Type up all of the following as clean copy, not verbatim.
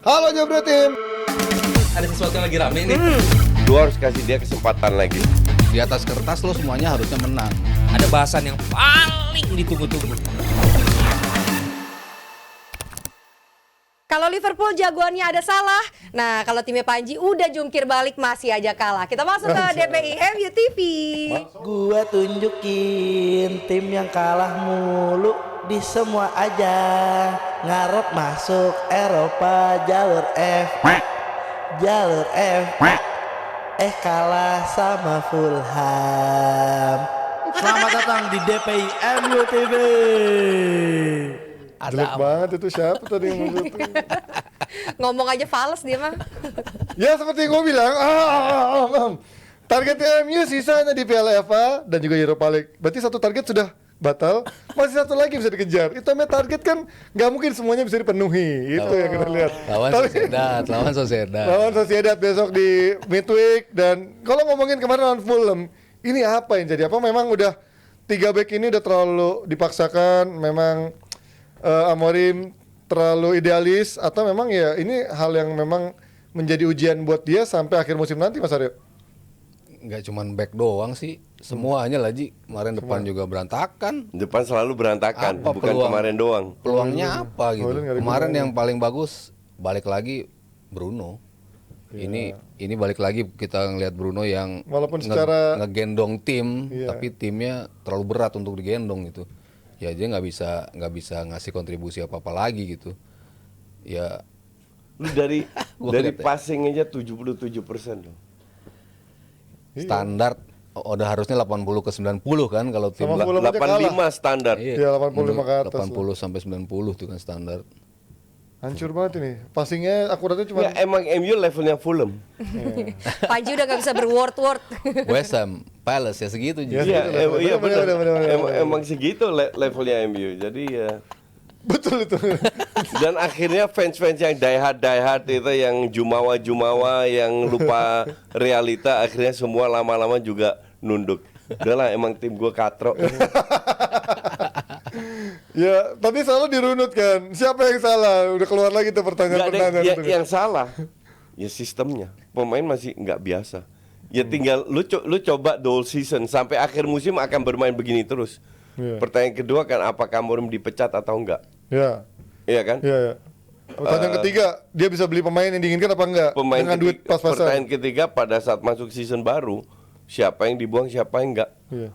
Halo Jabro Tim. Ada sesuatu yang lagi rame nih. Lu harus kasih dia kesempatan lagi. Di atas kertas lo semuanya harusnya menang. Ada bahasan yang paling ditunggu-tunggu. Kalau Liverpool jagoannya ada Salah. Nah, kalau timnya Panji udah jungkir balik masih aja kalah. Kita masuk ke DPI MU TV. Gua tunjukin tim yang kalah mulu di semua aja. Ngarep masuk Eropa jalur F. Jalur F. Kalah sama Fulham. Selamat datang di DPI MU TV. Jelek banget itu, siapa tadi yang maksud? Ngomong aja fals dia mah. Ya seperti yang gue bilang, target MU sisanya di Piala FA dan juga Europa League. Berarti satu target sudah batal, masih satu lagi bisa dikejar. Itu namanya target kan nggak mungkin semuanya bisa dipenuhi. Itu yang kita lihat. Lawan Sociedad. Lawan Sociedad besok di midweek. Dan kalau ngomongin kemarin lawan Fulham, ini apa yang jadi? Apa memang udah 3 back ini udah terlalu dipaksakan? Memang Amorim terlalu idealis atau memang ya ini hal yang memang menjadi ujian buat dia sampai akhir musim nanti, Mas Aryo? Nggak cuman back doang sih, semuanya lah Ji. Kemarin depan juga berantakan. Depan selalu berantakan, Apa bukan peluang? kemarin doang. Peluangnya apa gitu? Kemarin nggak ada Kemarin gunanya. yang paling bagus balik lagi Bruno. Ini balik lagi kita ngelihat Bruno yang Walaupun secara- ngegendong tim, Iya. tapi timnya terlalu berat untuk digendong gitu. Ya dia nggak bisa ngasih kontribusi apa lagi gitu. Ya Lu dari Gua dari liat ya. passing aja 77% loh. standar udah harusnya 80 ke 90 kan kalau tim Sama Fulham aja 85 standar. Iya, 85 ke atas 80 sampai 90 itu kan standar. hancur banget ini. Passingnya akuratnya cuma Ya, emang MU levelnya Fulham. Panji udah gak bisa berword-word. West Ham Palace ya segitu Ji. Ya, Iya, segitu levelnya. iya Bener, benar. bener, bener. Emang segitu levelnya MU. Jadi ya. betul itu. Dan akhirnya fans-fans yang die hard itu yang jumawa yang lupa realita akhirnya semua lama-lama juga nunduk. Udahlah emang tim gue katro. Ya, tadi selalu dirunut kan. Siapa yang salah? Udah keluar lagi tuh Nggak ada pertanyaan-pertanyaan itu. yang salah. Ya sistemnya. Pemain masih nggak biasa. Ya tinggal lu coba the whole season sampai akhir musim akan bermain begini terus. Iya. Pertanyaan kedua kan apakah Amorim dipecat atau enggak? Ya, Iya kan? ya, ya. Pertanyaan ketiga, dia bisa beli pemain yang diinginkan apa enggak? Pemain Dengan duit pas-pasan. pertanyaan ketiga pada saat masuk season baru, siapa yang dibuang, siapa yang enggak? Iya.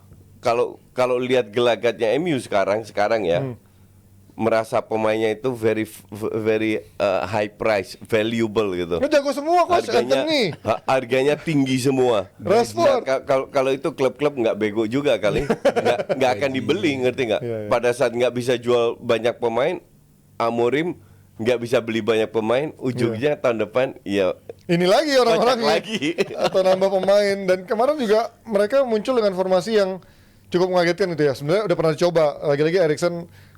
Kalau lihat gelagatnya MU sekarang ya, merasa pemainnya itu very high price, valuable gitu. Lu jago semua coach, Anthony. Harganya tinggi semua. Rashford. Nah, kalau itu klub-klub nggak bego juga kali, nggak akan dibeli, ngerti nggak? Iya, iya. Pada saat nggak bisa jual banyak pemain, Amorim nggak bisa beli banyak pemain, ujungnya tahun depan ya Ini lagi orang-orang kocak lagi. atau nambah pemain. Dan kemarin juga mereka muncul dengan formasi yang cukup mengagetkan gitu ya. Sebenarnya udah pernah dicoba. Lagi-lagi Eriksen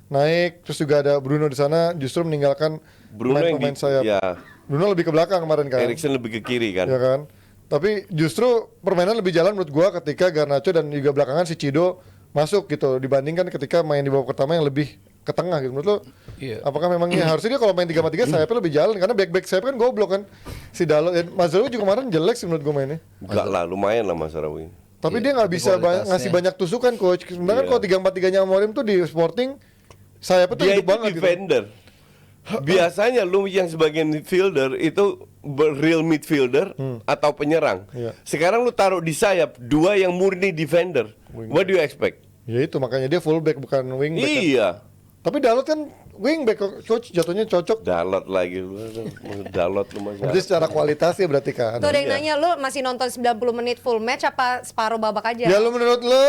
naik, terus juga ada Bruno di sana justru meninggalkan Bruno yang pemain sayap. ya Bruno lebih ke belakang kemarin kan. Eriksen lebih ke kiri kan. Ya kan. Tapi justru permainan lebih jalan menurut gua ketika Garnacho dan juga belakangan si Cido masuk gitu dibandingkan ketika main di babak pertama yang lebih ke tengah gitu. Menurut lo Iya. apakah memang harusnya dia kalau main 3-4-3 sayapnya lebih jalan karena back sayap kan goblok kan. Si Dalot Mazraoui juga kemarin jelek sih menurut gua mainnya. Enggak lah, lumayan lah Mas Rawi. Tapi Iya, dia nggak tapi bisa kualitasnya. ngasih banyak tusukan coach. Sebenarnya Iya. kalau 3-4-3-nya Amorim tuh di Sporting sayapnya tuh Dia hidup itu banget gitu. defender. Biasanya lu yang sebagai midfielder itu real midfielder atau penyerang. Iya. Sekarang lu taruh di sayap dua yang murni defender. What do you expect? Ya itu makanya dia fullback bukan wingback. Kan. Iya. Tapi Dalot kan wingback coach jatuhnya cocok. Dalot lagi. Dalot lu Mas. Berarti secara kualitas ya berarti kan. Tuh ada yang nanya, lu masih nonton 90 menit full match apa separuh babak aja? Ya lu menurut lu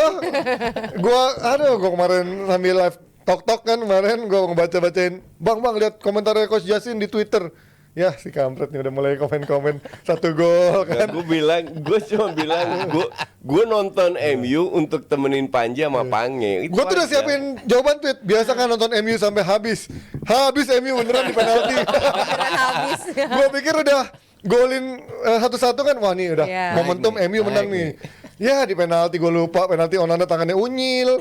gua kemarin sambil live tok kan kemarin gua ngebaca-bacain bang lihat komentarnya coach Jasin di Twitter. Ya si kampret nih udah mulai komen-komen 1 gol kan. Gue cuma bilang, gue nonton MU untuk temenin Panji sama Pange. Itu Gua tuh udah aja. siapin jawaban tweet. Biasa kan nonton MU sampai habis. Habis MU beneran di penalti. Beneran habis. Gua pikir udah golin 1-1 kan. Wah nih udah Iya. momentum MU menang nih. Ya di penalti gua lupa penalti Onana tangannya unyil.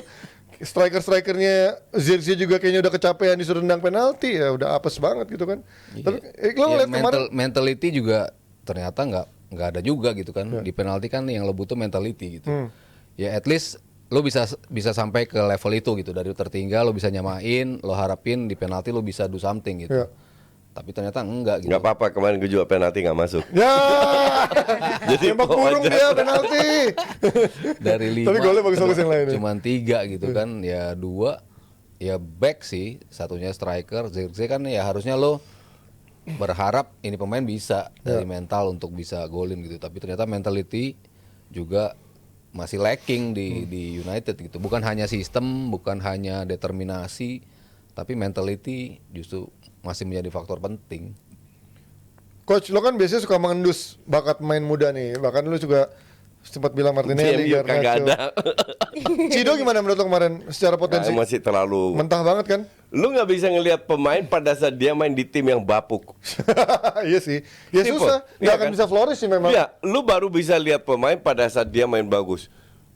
strikernya Zirkzee juga kayaknya udah kecapean disuruh nendang penalti ya udah apes banget gitu kan. Tapi lo Ya, lihat kemarin mentality juga ternyata nggak ada juga gitu kan. Di penalti kan yang lo butuh mentality gitu. Ya at least lo bisa sampai ke level itu gitu, dari tertinggal lo bisa nyamain, lo harapin di penalti lo bisa do something gitu. Ya. Tapi ternyata enggak gitu. Nggak apa-apa, kemarin gue juga penalti nggak masuk. ya Jadi tembak kurung wajar. dia penalti. Dari 5 Tapi golnya bagus-bagus yang lain ya. cuman 3 gitu kan, ya 2 ya back sih, satunya striker. Zirkzee kan ya harusnya lo berharap ini pemain bisa dari mental untuk bisa golin gitu, tapi ternyata mentality juga masih lacking di United gitu. Bukan hanya sistem, bukan hanya determinasi, tapi mentality justru masih menjadi faktor penting. Coach, lo kan biasanya suka mengendus bakat main muda nih. Bahkan lo juga sempat bilang Martinelli, CMU kagak Garnacho. ada. Cido gimana menurut lo kemarin secara potensi? Nah, masih terlalu. Mentah banget kan? Lu nggak bisa ngelihat pemain pada saat dia main di tim yang bapuk. Iya sih. Ya Simple. susah. Nggak Iya akan kan? bisa flourish sih memang. Iya, lu baru bisa lihat pemain pada saat dia main bagus.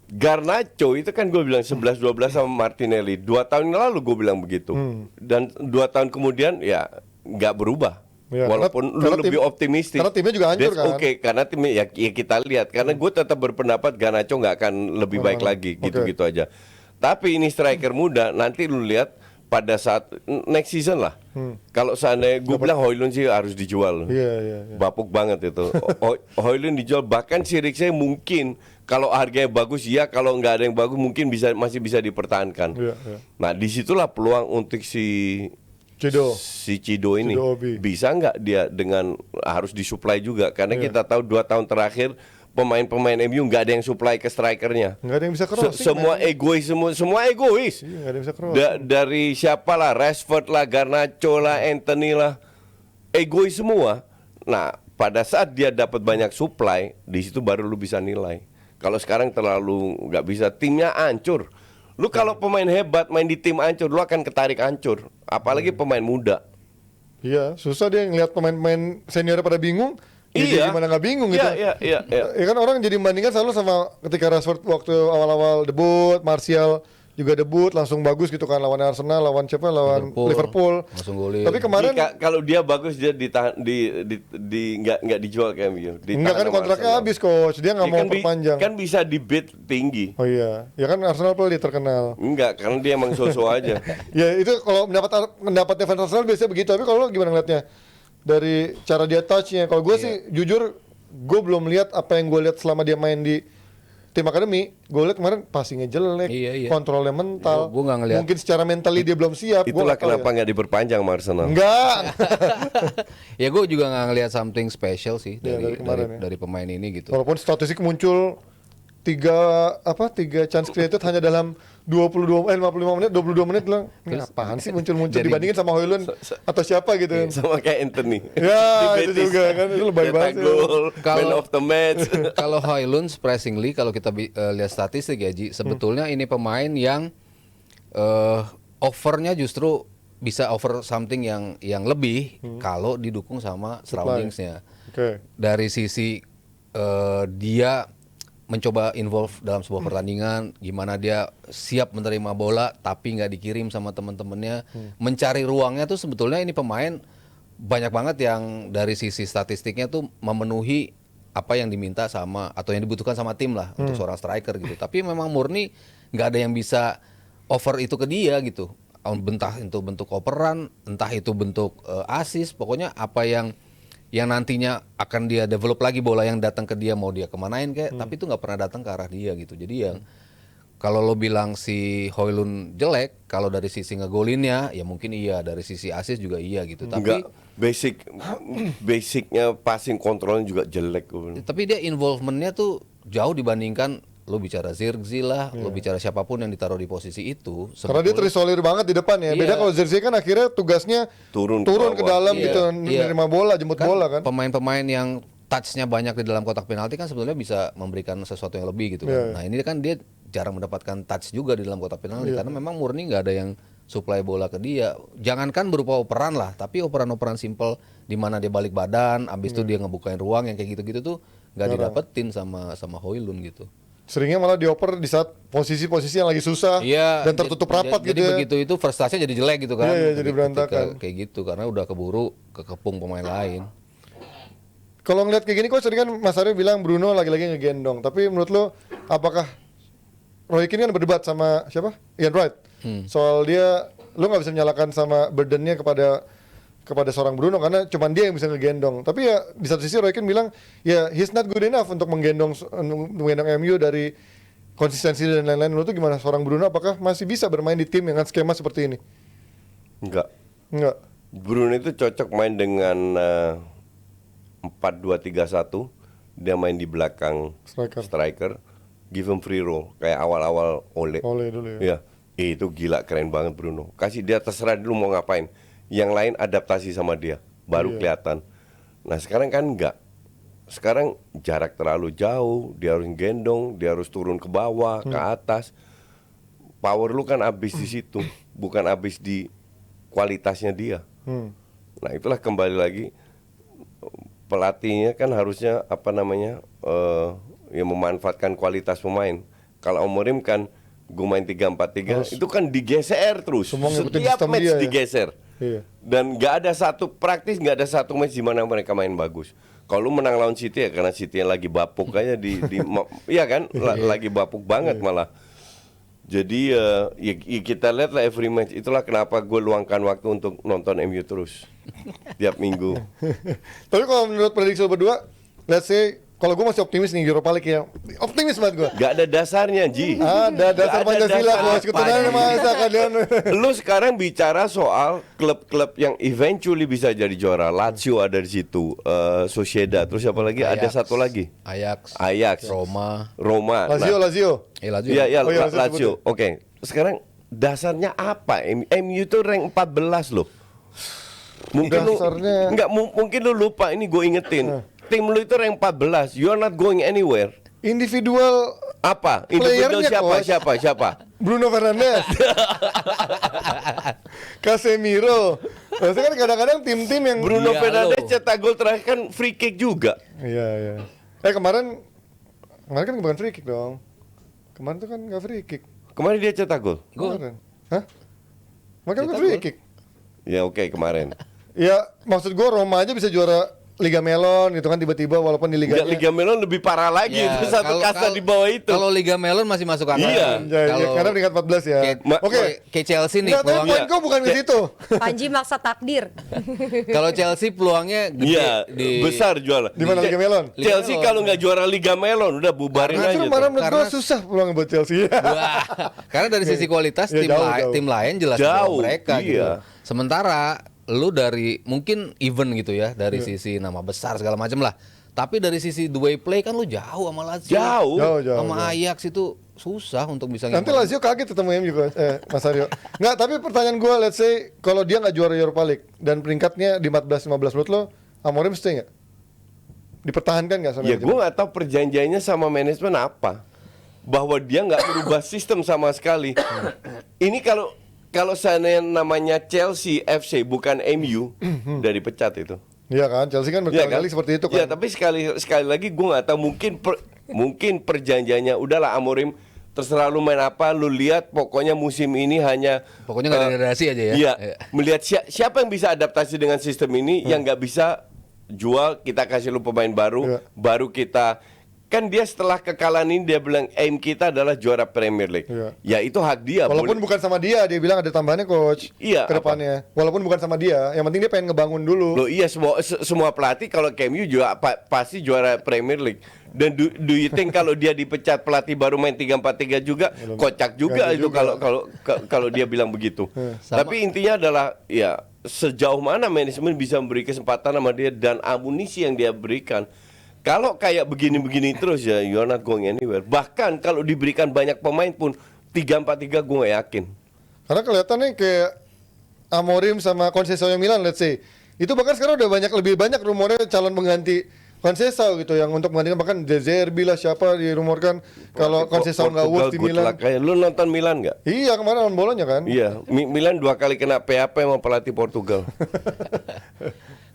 Garnacho itu kan gue bilang 11-12 sama Martinelli. 2 tahun yang lalu gue bilang begitu. Dan 2 tahun kemudian ya nggak berubah. Ya, Walaupun karena lu lebih optimistis. karena timnya juga hancur That's kan. Oke, karena timnya ya kita lihat. Karena gue tetap berpendapat Garnacho nggak akan lebih baik lagi. Oke. Gitu-gitu aja. Tapi ini striker muda, nanti lu lihat pada saat next season lah. Kalau seandainya gue bilang Højlund sih harus dijual. Iya, iya. Bapuk banget itu. Højlund dijual, bahkan Zirkzee mungkin kalau harganya bagus ya, kalau nggak ada yang bagus mungkin masih bisa dipertahankan. Iya, iya. Nah disitulah peluang untuk si Cido ini Cido Obi. bisa nggak dia dengan harus disuplai juga karena kita tahu 2 tahun terakhir pemain-pemain MU nggak ada yang suplai ke strikernya. Nggak ada yang bisa crossing. Semua man. egois, semua egois. Iya, nggak ada yang bisa crossing. Dari siapa lah, Rashford lah, Garnacho lah, Anthony lah, egois semua. Nah, pada saat dia dapat banyak supply, di situ baru lu bisa nilai. Kalau sekarang terlalu nggak bisa, timnya hancur. Lu kalau pemain hebat main di tim hancur, lu akan ketarik hancur. Apalagi pemain muda. Iya, susah dia ngelihat pemain-pemain senior pada bingung. Jadi gimana nggak bingung gitu. Iya. Ya kan orang jadi membandingkan selalu sama ketika Rashford waktu awal-awal debut, Martial juga debut langsung bagus gitu kan lawan Arsenal, lawan siapa? Lawan Liverpool. Langsung golin. Tapi kemarin Kalau dia bagus dia ditahan nggak dijual ke MU. enggak kan kontraknya habis coach, dia nggak mau perpanjang. Kan bisa di bid tinggi. Oh iya, ya kan Arsenal pelit terkenal. Enggak, karena dia emang so-so aja. Ya itu kalau mendapatnya fans Arsenal biasanya begitu. Tapi kalau lo gimana ngeliatnya dari cara dia touch-nya? Kalau gue sih jujur gue belum lihat apa yang gue lihat selama dia main di tim akademi. Gue lihat kemarin passingnya jelek, Iya. kontrolnya mental. Gua nggak ngeliat. Mungkin secara mentally dia belum siap. Gua Itulah nggak tahu kenapa nggak diperpanjang sama Arsenal. Enggak. Ya gue juga nggak ngelihat something special sih Iya, dari kemarin ya. dari pemain ini gitu. Walaupun statistik muncul tiga chance created hanya dalam 55 menit 22 menit bilang ini apaan sih muncul Jadi- dibandingin sama Højlund atau siapa gitu kan. Sama kayak Anthony. Ya, Di itu Betis. juga kan, itu lebay Cetak banget sih. gol, man Kalau- of the match. Kalau Højlund surprisingly kalau kita lihat statistik ya Ji, sebetulnya ini pemain yang offernya justru bisa offer something yang lebih kalau didukung sama surroundingsnya. Oke. Dari sisi dia mencoba involve dalam sebuah pertandingan, gimana dia siap menerima bola tapi nggak dikirim sama teman-temannya, mencari ruangnya tuh sebetulnya ini pemain banyak banget yang dari sisi statistiknya tuh memenuhi apa yang diminta sama atau yang dibutuhkan sama tim lah untuk seorang striker gitu. Tapi memang murni nggak ada yang bisa offer itu ke dia gitu. Entah itu bentuk operan, entah itu bentuk assist, pokoknya apa yang nantinya akan dia develop lagi bola yang datang ke dia mau dia kemanain kayak, tapi itu nggak pernah datang ke arah dia gitu. Jadi yang kalau lo bilang si Højlund jelek, kalau dari sisi ngegolinnya ya mungkin iya, dari sisi assist juga iya gitu. Enggak, basicnya passing kontrolnya juga jelek. Tapi dia involvementnya tuh jauh dibandingkan lo bicara Zirkzee lah, lo bicara siapapun yang ditaruh di posisi itu. Karena dia terisolir banget di depan ya. Beda Iya. kalau Zirkzee kan akhirnya tugasnya Turun ke ke dalam bawah. gitu, Iya. menerima bola, jemput bola kan. Pemain-pemain yang touch-nya banyak di dalam kotak penalti kan sebetulnya bisa memberikan sesuatu yang lebih gitu kan. Iya. Nah ini kan dia jarang mendapatkan touch juga di dalam kotak penalti karena memang murni nggak ada yang supply bola ke dia. Jangankan berupa operan lah, tapi operan-operan simple di mana dia balik badan, abis itu dia ngebukain ruang yang kayak gitu-gitu tuh nggak didapetin sama Højlund gitu. Seringnya malah dioper di saat posisi-posisi yang lagi susah dan tertutup rapat jadi gitu ya. begitu itu prestasinya jadi jelek gitu kan. Iya, jadi Ketika berantakan. kayak gitu karena udah keburu kekepung pemain lain. Kalau ngeliat kayak gini coach, tadi kan Mas Aryo bilang Bruno lagi-lagi ngegendong. Tapi menurut lo apakah Roy Keane kan berdebat sama siapa? Ian Wright. Soal dia, lo nggak bisa menyalahkan sama burdennya kepada seorang Bruno karena cuman dia yang bisa ngegendong. Tapi ya di satu sisi Roy Keane bilang ya he's not good enough untuk menggendong MU dari konsistensi dan lain-lain. Menurut tuh gimana seorang Bruno, apakah masih bisa bermain di tim dengan skema seperti ini? Enggak. Enggak. Bruno itu cocok main dengan 4-2-3-1. Dia main di belakang striker. Give him free roll kayak awal-awal Ole dulu ya. Ya, itu gila keren banget Bruno. Kasih dia terserah dulu mau ngapain. Yang lain adaptasi sama dia, baru kelihatan. Nah sekarang kan enggak. Sekarang jarak terlalu jauh, dia harus gendong, dia harus turun ke bawah, ke atas. Power lu kan habis di situ, bukan habis di kualitasnya dia. Nah itulah kembali lagi pelatihnya kan harusnya ya memanfaatkan kualitas pemain. Kalau Amorim kan gue main 3-4-3 itu kan digeser terus. Semua ngikutin Setiap sistem match dia ya. digeser. Iya. Dan nggak ada satu match di mana mereka main bagus. Kalau lu menang lawan City ya karena City yang lagi bapuk aja iya kan lagi bapuk banget malah. Jadi ya kita lihat lah every match. Itulah kenapa gue luangkan waktu untuk nonton MU terus tiap minggu. Tapi kalau menurut prediksi lo berdua, let's say kalau gue masih optimis nih Europa League ya, optimis banget gue. Gak ada dasarnya Ji. Ada dasar Nggak ada Pancasila dasar bos, apa, keturunan Ji. masa kalian. Lu sekarang bicara soal klub-klub yang eventually bisa jadi juara. Lazio ada di situ, Sociedad, terus apa lagi? Ada satu lagi. Ajax, Roma. Lazio. Lazio. Iya, Oh iya, Lazio. Oke. Sekarang dasarnya apa? MU itu rank 14 loh. Mungkin Dasarnya- mungkin lu lupa, ini gue ingetin. Tim lu itu rank 14. You are not going anywhere. Individual Apa? Individual Playernya, coach. siapa? Bruno Fernandes, Casemiro. Maksudnya kan kadang-kadang tim-tim yang Bruno Iya, Fernandes lo. cetak gol terakhir kan free kick juga. Iya. Kemarin kan bukan free kick dong. Kemarin tuh kan nggak free kick. Kemarin dia cetak gol. Kemarin. Hah? Kemarin kan bukan free kick. Ya oke, kemarin. Ya maksud gue Roma aja bisa juara Liga Melon gitu kan tiba-tiba walaupun di Enggak, liganya. Liga Melon lebih parah lagi Ya, itu satu kasta di bawah itu. Kalau Liga Melon masih masuk akal. Iya. Karena peringkat 14 ya. Oke. Kayak Chelsea nih Enggak, tapi peluangnya. poin gue bukan ke situ. Panji maksa takdir. Kalau Chelsea peluangnya gede Iya, di besar juara. Di mana Liga Melon? Liga Chelsea Melon. kalau nggak juara Liga Melon udah bubarin Nah, aja. justru tuh. malah menurut gue Karena- susah peluang buat Chelsea. Wah, karena dari sisi kualitas Ya, jauh. tim lain jelas di bawah Jauh, mereka gitu. iya. Sementara lu dari mungkin even gitu ya dari sisi nama besar segala macam lah. Tapi dari sisi the way play kan lu jauh sama Lazio. Jauh. Sama Ajax itu susah untuk bisa Nanti ngimbangi. Lazio kaget ketemu MU Mas Aryo. Nggak, tapi pertanyaan gue, let's say kalau dia nggak juara Europa League dan peringkatnya di 14-15 menurut lo, Amorim stay nggak? Dipertahankan nggak sama Ya gue nggak tahu perjanjiannya sama manajemen apa. Bahwa dia nggak berubah sistem sama sekali. Ini kalau seandainya namanya Chelsea FC bukan MU, udah dipecat itu. Iya kan, Chelsea kan Iya berkali-kali seperti itu kan. Ya, tapi sekali lagi gue nggak tahu mungkin perjanjiannya udahlah Amorim terserah lu main apa, lu lihat pokoknya musim ini hanya Pokoknya nggak ada degradasi aja ya. Iya, Iya. melihat siapa yang bisa adaptasi dengan sistem ini, yang nggak bisa jual kita kasih lu pemain baru, Iya. baru kita kan dia setelah kekalahan ini dia bilang aim kita adalah juara Premier League. Iya. Ya itu hak dia. Walaupun bukan sama dia bilang ada tambahannya coach. Iya, ke depannya. Walaupun bukan sama dia, yang penting dia pengen ngebangun dulu. Loh iya semua pelatih kalau KMU juga pasti juara Premier League. Dan do you think kalau dia dipecat pelatih baru main 3-4-3 juga kocak juga ganti itu juga. kalau dia bilang begitu. Sama- Tapi intinya adalah ya sejauh mana manajemen bisa memberi kesempatan sama dia dan amunisi yang dia berikan. Kalau kayak begini-begini terus ya you're not going anywhere. Bahkan kalau diberikan banyak pemain pun 3-4-3 gue gak yakin. Karena kelihatannya kayak Amorim sama Conceição Milan, let's say. Itu bahkan sekarang udah lebih banyak rumornya calon pengganti Conceição gitu yang untuk menggantikan, bahkan De Zerbi lah siapa dirumorkan kalau Conceição nggak work di good Milan. luck. Kayak lu nonton Milan nggak? Iya kemarin lawan Bolonya kan. Iya, Milan 2 kali kena PAP sama pelatih Portugal.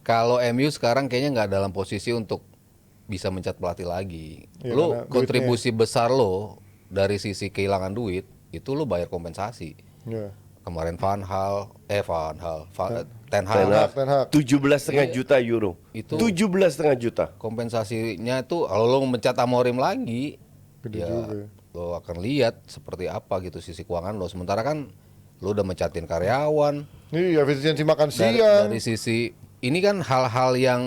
Kalau MU sekarang kayaknya nggak dalam posisi untuk bisa mencat pelatih lagi. Iya, Lu karena kontribusi besar lo dari sisi kehilangan duit itu lu bayar kompensasi. Iya. Kemarin Ten Ten Hag Hag 17,5 juta euro. Itu- 17,5 juta. kompensasinya itu kalau lo mencat Amorim lagi, Gede ya juga ya. lo akan lihat seperti apa gitu sisi keuangan lo. Sementara kan lo udah mencatin karyawan. Ini efisiensi makan Dari, siang. dari sisi ini kan hal-hal yang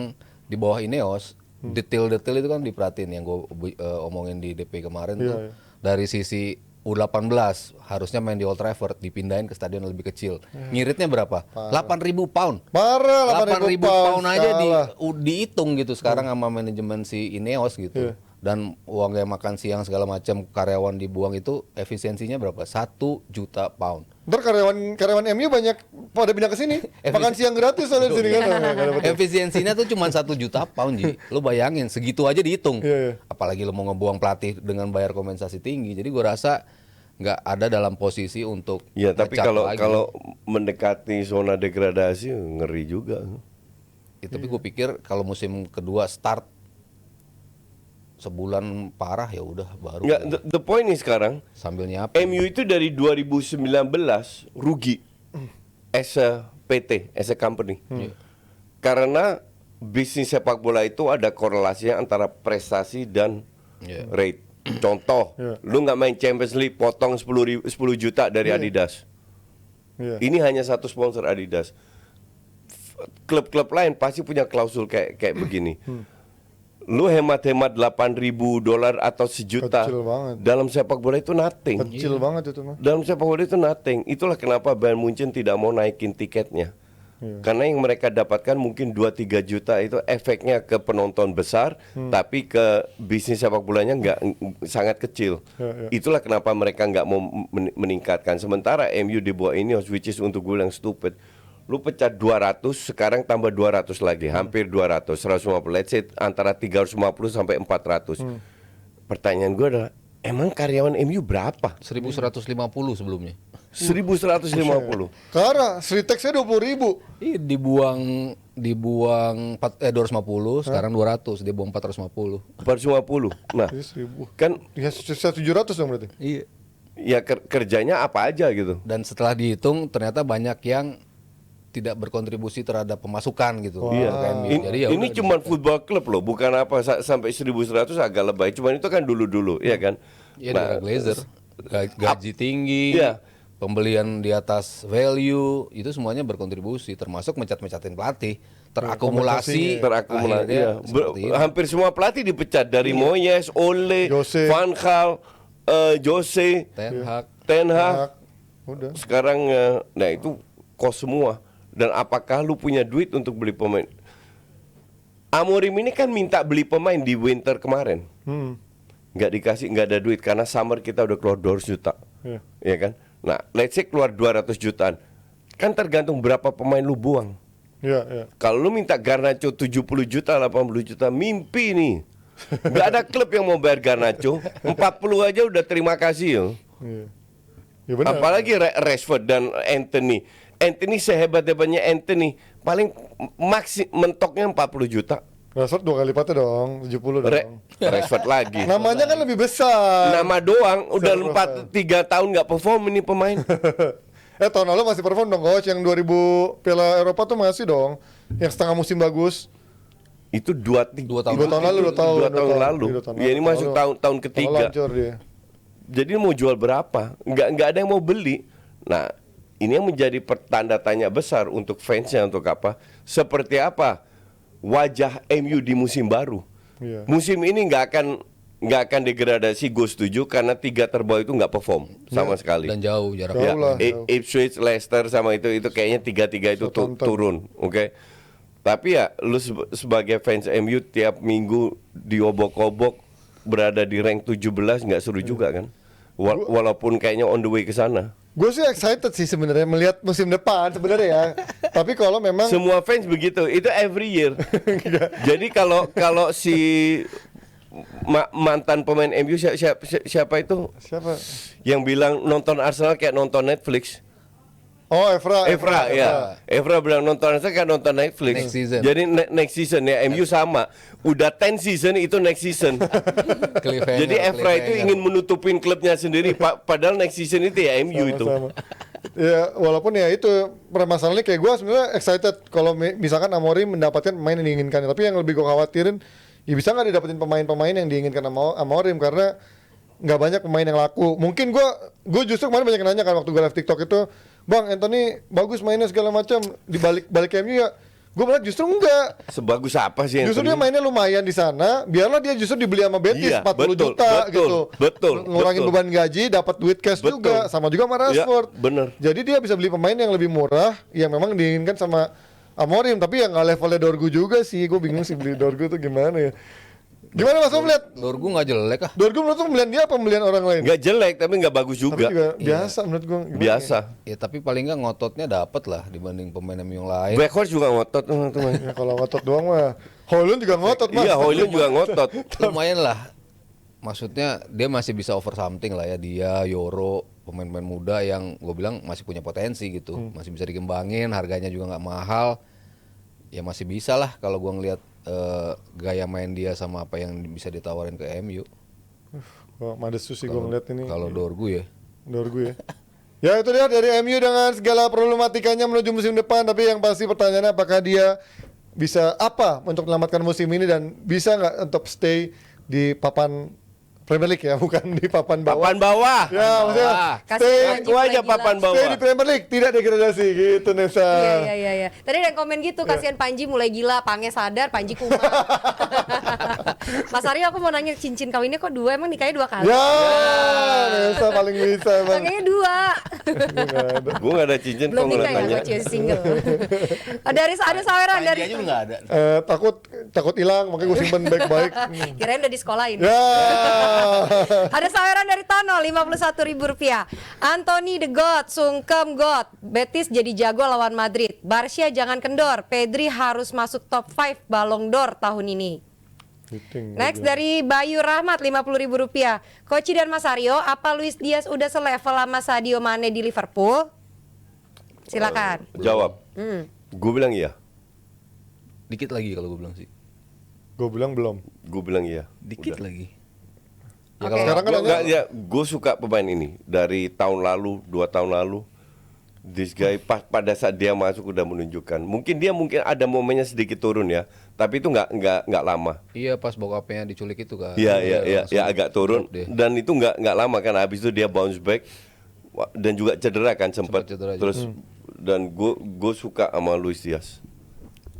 di bawah Ineos, detail-detail itu kan diperhatiin yang gue omongin di DP kemarin Iya, tuh. iya. Dari sisi U18 harusnya main di Old Trafford, dipindahin ke stadion yang lebih kecil. Ngiritnya berapa? 8.000 pound. Parah 8.000 pound aja kalah. dihitung gitu sekarang sama manajemen si Ineos gitu. Iya. Dan uangnya makan siang segala macam karyawan dibuang itu efisiensinya berapa? 1 juta pound. Ntar karyawan MU banyak pada pindah ke sini. Makan siang gratis soalnya di sini kan. Nggak dapet. Efisiensinya tuh cuma 1 juta pound, Ji. Lu bayangin segitu aja dihitung. Iya, iya. Apalagi lu mau ngebuang pelatih dengan bayar kompensasi tinggi. Jadi gua rasa nggak ada dalam posisi untuk Ya tapi ngecat kalau lagi. kalau mendekati zona degradasi ngeri juga. Ya, tapi gue pikir kalau musim kedua start sebulan parah ya udah baru Enggak, the point nih sekarang sambil nyiapin. MU itu dari 2019 rugi as a PT, as a company. Karena bisnis sepak bola itu ada korelasinya antara prestasi dan Iya. rate. Contoh, Iya. lu nggak main Champions League potong 10 juta dari Adidas. Iya. Ini hanya satu sponsor Adidas. Klub-klub lain pasti punya klausul kayak begini. Lu hemat-hemat $8.000 atau sejuta Kecil banget. dalam sepak bola itu nothing. Kecil banget itu mah. Dalam sepak bola itu nothing. Itulah kenapa Bayern Munchen tidak mau naikin tiketnya. Iya. Karena yang mereka dapatkan mungkin 2-3 juta itu efeknya ke penonton besar, tapi ke bisnis sepak bolanya sangat kecil. Ya, ya. Itulah kenapa mereka nggak mau meningkatkan. Sementara MU di bawah ini, which is untuk gue yang stupid. Lu pecah 200, sekarang tambah 200 lagi, hampir 200, 150. Let's say antara 350 sampai 400. Pertanyaan gue adalah, emang karyawan MU berapa? 1.150 sebelumnya. 1.150. Karena Sritexnya 20.000. Ih, dibuang 250, sekarang 200, dia buang 450. 450. Nah, Jadi 1.000. kan Ya 700 dong berarti. Iya. ya kerjanya apa aja gitu. Dan setelah dihitung ternyata banyak yang tidak berkontribusi terhadap pemasukan gitu. Iya. ke MU. Jadi ya Ini udah cuma football club loh, bukan apa sampai 1.100 agak lebay. Cuman itu kan dulu-dulu, ya kan? ya daerah Glazer, gaji tinggi, Iya. pembelian di atas value, itu semuanya berkontribusi, termasuk mencat-mencatin pelatih, terakumulasi, Terakumulasi. akhirnya Iya. seperti itu. Hampir semua pelatih dipecat dari Moyes, Ole, Jose. Van Gaal, Jose, Ten Hag. Ten Hag. Udah. Sekarang nah itu kos semua. Dan apakah lu punya duit untuk beli pemain? Amorim ini kan minta beli pemain di winter kemarin. Nggak dikasih, nggak ada duit karena summer kita udah keluar 200 juta. Iya. Ya kan? Nah, let's say keluar 200 jutaan. Kan tergantung berapa pemain lu buang. Iya, iya. Kalau lu minta Garnacho 70 juta, 80 juta, mimpi nih. Nggak ada klub yang mau bayar Garnacho. 40 aja udah terima kasih yo. Iya. Ya benar. Apalagi Rashford dan Anthony. Anthony sehebat-hebatnya Anthony, paling mentoknya 40 juta. Rashford 2 kali lipatnya dong, 70 dong. Rashford lagi. Namanya kan lebih besar. Nama doang, udah Secara 3 tahun nggak perform ini pemain. Tahun lalu masih perform dong coach, yang 2000 Piala Eropa tuh masih dong. Yang setengah musim bagus. Itu 2 tahun lalu. lalu. Ya ini masuk tahun ketiga. Lancur dia. Jadi mau jual berapa? Nggak ada yang mau beli. Nah, ini yang menjadi tanda tanya besar untuk fansnya, untuk apa? Seperti apa wajah MU di musim baru? Iya. Musim ini nggak akan degradasi, gue setuju, karena 3 terbawah itu nggak perform sama sekali. Dan jauh jaraknya. Jauh lah. Ipswich, Leicester sama itu kayaknya 3-3 itu Southampton. turun, oke? Tapi ya lu sebagai fans MU tiap minggu diobok-obok berada di rank 17 nggak seru juga kan? Walaupun kayaknya on the way ke sana. Gue sih excited sih sebenarnya melihat musim depan sebenarnya ya. Tapi kalau memang Semua fans begitu, itu every year. Jadi kalau si mantan pemain MU siapa itu siapa? yang bilang nonton Arsenal kayak nonton Netflix? Oh, Evra. Evra bilang nonton saya kan nonton Netflix. Next season. Jadi next season ya MU sama. Udah 10 season itu next season. Cliffhanger, Jadi Evra itu cliffhanger. ingin menutupin klubnya sendiri. Padahal next season itu ya MU itu. Sama-sama. Ya, walaupun ya itu permasalahannya kayak gue sebenarnya excited kalau misalkan Amorim mendapatkan pemain yang diinginkan. Tapi yang lebih gue khawatirin, ya bisa nggak didapetin pemain-pemain yang diinginkan sama Amorim karena nggak banyak pemain yang laku. Mungkin gue justru kemarin banyak yang nanya kan waktu gue live TikTok itu, Bang Anthony bagus mainnya segala macam di balik MU ya. Gue bilang justru enggak. Sebagus apa sih Justru dia Anthony? mainnya lumayan di sana, biarlah dia justru dibeli sama Betis Iya, 40 betul, juta betul, gitu. betul, Ngurangin betul. beban gaji, dapat duit cash Betul. juga, sama juga sama Rashford. Ya, bener. Jadi dia bisa beli pemain yang lebih murah, yang memang diinginkan sama Amorim, tapi yang nggak levelnya Dorgu juga sih. Gue bingung sih beli Dorgu tuh gimana ya. Gimana Mas Om lihat? Dorgu nggak jelek ah. Dorgu menurut lu pembelian dia apa pembelian orang lain? Nggak jelek tapi nggak bagus Tapi juga. juga biasa menurut gue. Biasa. Ya tapi paling nggak ngototnya dapat lah dibanding pemain MU yang lain. Backhorse juga ngotot teman-teman. Ya kalau ngotot doang mah. Hoylund juga ngotot Mas. Iya, Hoylund juga ngotot. Lumayan lah. Maksudnya dia masih bisa over something lah ya, dia Yoro, pemain-pemain muda yang gue bilang masih punya potensi gitu, masih bisa dikembangin, harganya juga nggak mahal, ya masih bisa lah kalau gue ngelihat gaya main dia sama apa yang bisa ditawarin ke MU. Wah, Madesu sih gue ngeliat ini. Kalau Dorgu ya, Dorgu ya. Ya itu dia dari MU dengan segala problematikanya menuju musim depan. Tapi yang pasti pertanyaannya apakah dia bisa apa untuk menyelamatkan musim ini dan bisa nggak untuk stay di papan Premier League ya, bukan di papan bawah. Papan bawah. Ya maksudnya Kasih stay, Panji Aku aja mulai gila. papan stay bawah. di Premier League, tidak degradasi gitu Nesa. Iya. Tadi ada yang komen gitu, kasihan Panji mulai gila, Pange sadar, Panji kumat. Mas Aryo, aku mau nanya cincin kawinnya kok 2, emang nikahnya 2 kali? Ya, Nesa paling bisa emang. Makanya 2. Gue nggak ada cincin kok Belum nggak nikah ya, tanya. gue masih single. Dari ada saweran dari aja juga nggak ada. Takut hilang, makanya gue simpen baik-baik. kirain udah di sekolahin. Ya. Ada saweran dari Tono, Rp51.000. Anthony the God, sungkem God. Betis jadi jago lawan Madrid. Barcia jangan kendor. Pedri harus masuk top 5 Ballon d'Or tahun ini. Next dari Bayu Rahmat, Rp50.000. Koci dan Mas Aryo, apa Luis Diaz udah selevel sama Sadio Mane di Liverpool? Silakan. Jawab. Gue bilang iya. Dikit lagi kalau gue bilang sih, Gue bilang belum. Gue bilang iya. dikit lagi. Ya Oke. kalau Sekarang kan Gua hanya nggak, ya, gue suka pemain ini dari tahun lalu, 2 tahun lalu. This guy pada saat dia masuk udah menunjukkan. Mungkin ada momennya sedikit turun ya, tapi itu nggak lama. iya pas bokapnya diculik itu kan. Iya, langsung agak turun. drop deh. Dan itu nggak lama kan. Habis itu dia bounce back dan juga cedera kan sempat. Sempat cedera Terus dan gue suka sama Luis Diaz.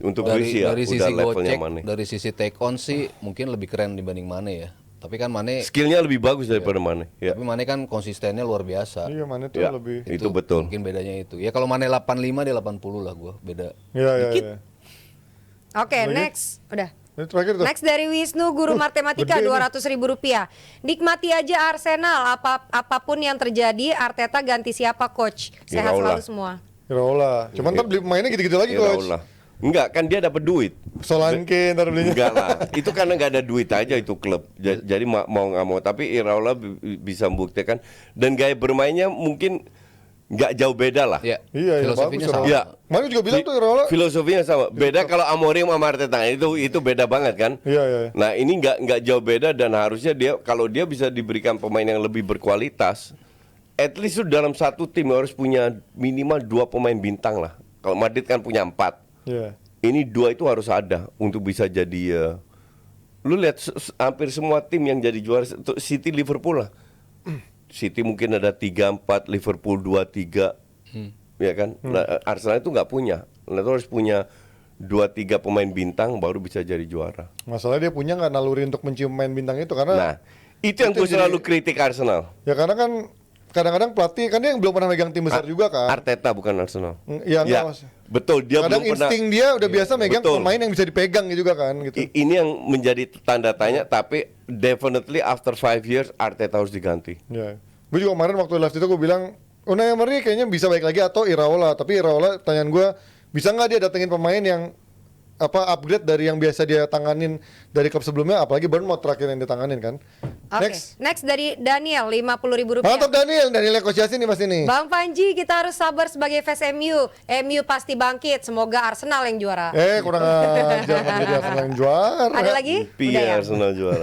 Untuk dari, Luis ya, dari udah sisi levelnya gocek, Mane. dari sisi take on sih mungkin lebih keren dibanding Mane ya. Tapi kan Mane, Skillnya lebih bagus daripada Mane. Ya. tapi Mane kan konsistennya luar biasa. iya mana tuh Ya, lebih. itu betul. Mungkin bedanya itu. Ya kalau Mane 85 dia 80 lah gua, beda. Iya. Oke, next. Udah. Ini terakhir tuh. Next dari Wisnu, guru matematika, gede nih. Rp200.000. Nikmati aja Arsenal, apapun yang terjadi, Arteta ganti siapa coach? Sehat Iraola. selalu semua. Iraola. Cuman ntar beli pemainnya gitu-gitu lagi coach. Iraola. Enggak, kan dia dapat duit. Solanke ntar belinya. Enggak lah, itu karena nggak ada duit aja itu klub. Jadi mau nggak mau, tapi Iraola bisa membuktikan dan gaya bermainnya mungkin nggak jauh beda lah. Ya, Iya, filosofinya bagus, sama. Iya. Mana juga bilang tuh Iraola. Filosofinya sama. Beda kalau Amorim sama Arteta itu beda banget kan. Iya. Nah ini nggak jauh beda dan harusnya dia kalau dia bisa diberikan pemain yang lebih berkualitas, at least tuh dalam satu tim harus punya minimal 2 pemain bintang lah. Kalau Madrid kan punya 4. Iya. Ini 2 itu harus ada untuk bisa jadi lu lihat hampir semua tim yang jadi juara City, Liverpool lah. City mungkin ada 3-4, Liverpool 2-3. Ya kan? Nah, Arsenal itu nggak punya. Nah, itu harus punya 2-3 pemain bintang baru bisa jadi juara. Masalahnya dia punya nggak naluri untuk mencium pemain bintang itu karena Nah, itu yang itu gue selalu jadi- kritik Arsenal. ya karena kan kadang-kadang pelatih kan dia yang belum pernah megang tim besar juga kan. Arteta bukan Arsenal. Ya, enggak, Mas. betul dia Kadang belum pernah. insting dia udah biasa megang Betul. pemain yang bisa dipegang juga kan gitu. Ini yang menjadi tanda tanya, tapi definitely after 5 years Arteta harus diganti. Ya. Gue juga kemarin waktu live itu gue bilang Unai Emery kayaknya bisa baik lagi atau Iraola. Tapi Iraola pertanyaan gue bisa nggak dia datengin pemain yang upgrade dari yang biasa dia tanganin dari klub sebelumnya, apalagi Bournemouth terakhir yang ditanganin kan. Oke, next dari Daniel, Rp50.000. Mantap Daniel negosiasi nih Mas ini. Bang Panji, kita harus sabar sebagai fans MU. MU pasti bangkit, semoga Arsenal yang juara. Kurang ajar menjadi Arsenal yang juara. Ada lagi? Udah ya? Arsenal juara.